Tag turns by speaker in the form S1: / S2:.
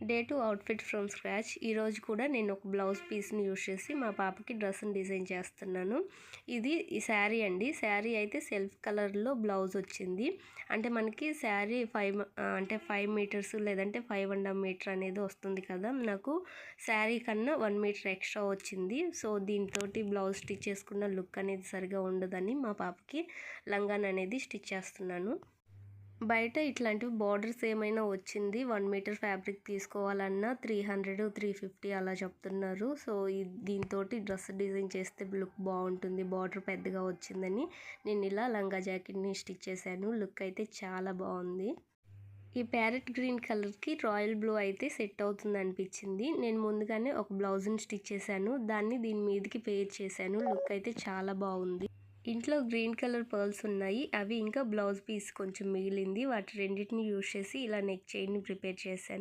S1: Day 2 outfit from scratch. ఈరోజు కూడా నేను ఒక బ్లౌజ్ పీస్ని యూజ్ చేసి మా పాపకి డ్రెస్ని డిజైన్ చేస్తున్నాను. ఇది ఈ శారీ అండి. శారీ అయితే సెల్ఫ్ కలర్లో బ్లౌజ్ వచ్చింది. అంటే మనకి శారీ 5 మీటర్స్ లేదంటే 5.5 మీటర్ అనేది వస్తుంది కదా. నాకు శారీ కన్నా 1 మీటర్ ఎక్స్ట్రా వచ్చింది. సో దీంతో బ్లౌజ్ స్టిచ్ చేసుకున్న లుక్ అనేది సరిగా ఉండదని మా పాపకి లంగాన్ అనేది స్టిచ్ చేస్తున్నాను. బయట ఇట్లాంటివి బార్డర్స్ ఏమైనా వచ్చింది 1 మీటర్ ఫ్యాబ్రిక్ తీసుకోవాలన్నా 300, 350 అలా చెప్తున్నారు. సో దీంతో డ్రెస్ డిజైన్ చేస్తే లుక్ బాగుంటుంది, బార్డర్ పెద్దగా వచ్చిందని నేను ఇలా లంగా జాకెట్ని స్టిచ్ చేశాను. లుక్ అయితే చాలా బాగుంది. ఈ ప్యారెట్ గ్రీన్ కలర్కి రాయల్ బ్లూ అయితే సెట్ అవుతుంది అనిపించింది. నేను ముందుగానే ఒక బ్లౌజ్ని స్టిచ్ చేశాను, దాన్ని దీని మీదకి పేర్ చేశాను. లుక్ అయితే చాలా బాగుంది. ఇంట్లో గ్రీన్ కలర్ పర్ల్స్ ఉన్నాయి, అవి ఇంకా బ్లౌజ్ పీస్ కొంచెం మిగిలింది. వాటి రెండింటిని యూజ్ చేసి ఇలా నెక్ చైన్ని ప్రిపేర్ చేశాను.